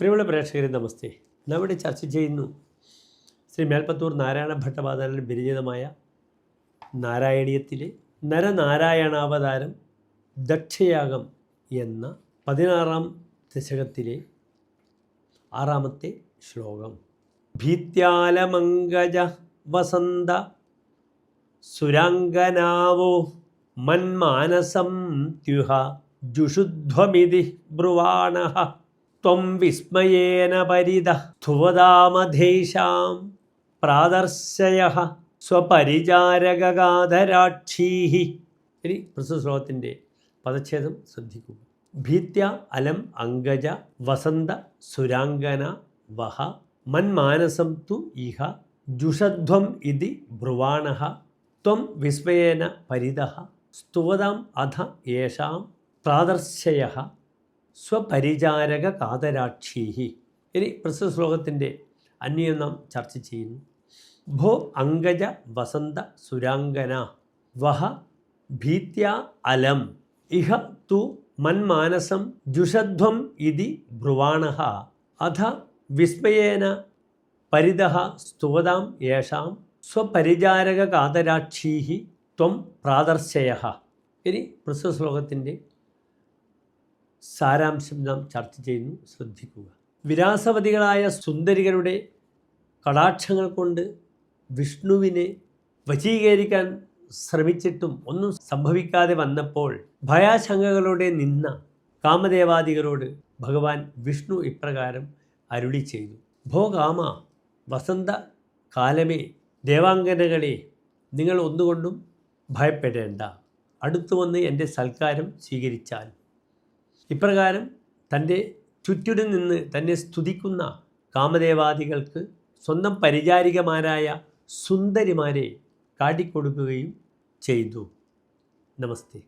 പ്രിയമുള്ള പ്രേക്ഷകരെ നമസ്തേ. നാം ഇവിടെ ചർച്ച ചെയ്യുന്നു ശ്രീ മേൽപ്പത്തൂർ നാരായണ ഭട്ടപാദാനിൽ വിരചിതമായ നാരായണീയത്തിലെ നരനാരായണാവതാരം ദക്ഷയാഗം എന്ന 16-ാം ദശകത്തിലെ 6-ാമത്തെ ശ്ലോകം. ഭീത്യാലമംഗജ വസന്ത സുരാംഗനാവോ മന്മാനസം ത്യുഹ ജുഷുധ്വമിതി ബ്രുവാണഃ ത്വം വിസ്മയേന പരിതഃ ധുവതാമധേഷാം പ്രാദർശയഃ സ്വപരിചാരകഗാധരാക്ഷീഃ. ഇനി പ്രസ്തുത ശ്ലോകത്തിൻ്റെ പദച്ഛേദം ശ്രദ്ധിക്കുക. ഭീത്യ അലം അംഗജ വസന്ത സുരാംഗന വഹ മന്മാനസം തു ഇഹ ജുഷധ്വം ഇതി ബ്രുവാണഃ ത്വം വിസ്മയേന പരിതഃ സ്തുവതാം അധ യേഷാം പ്രാദർശയഃ സ്വപരിചാരക കാതരാക്ഷീഃ. ഇനി പ്രസ്തുത ശ്ലോകത്തിൻ്റെ അന്വയം നാം ചർച്ച ചെയ്യുന്നു. ഭോ അംഗജ വസന്ത സുരാംഗന വഹ ഭീത്യ അലം ഇഹ തു മന്മാനസം ജുഷധ്വം ഇതി ബ്രുവാണഃ അധ വിസ്മയേന പരിതഃ സ്തുവതാം യേഷാം സ്വപരിചാരക കാതരാക്ഷീഃ ത്വം പ്രാദർശയഃ. ഇനി പ്രസ്തുത ശ്ലോകത്തിൻ്റെ സാരാംശം നാം ചർച്ച ചെയ്യുന്നു, ശ്രദ്ധിക്കുക. വിലാസവതികളായ സുന്ദരികളുടെ കടാക്ഷങ്ങൾ കൊണ്ട് വിഷ്ണുവിനെ വശീകരിക്കാൻ ശ്രമിച്ചിട്ടും ഒന്നും സംഭവിക്കാതെ വന്നപ്പോൾ ഭയാശങ്കകളോടെ നിന്ന കാമദേവാദികളോട് ഭഗവാൻ വിഷ്ണു ഇപ്രകാരം അരുളി ചെയ്തു. ഭോ കാമ വസന്ത കാലമേ ദേവാംഗനകളെ, നിങ്ങൾ ഒന്നുകൊണ്ടും ഭയപ്പെടേണ്ട, അടുത്തു വന്ന് എൻ്റെ സൽക്കാരം സ്വീകരിച്ചാൽ. ഇപ്രകാരം തൻ്റെ ചുറ്റിലും നിന്ന് തന്നെ സ്തുതിക്കുന്ന കാമദേവാദികൾക്ക് സ്വന്തം പരിചാരികമാരായ സുന്ദരിമാരെ കാട്ടിക്കൊടുക്കുകയും ചെയ്തു. നമസ്തേ.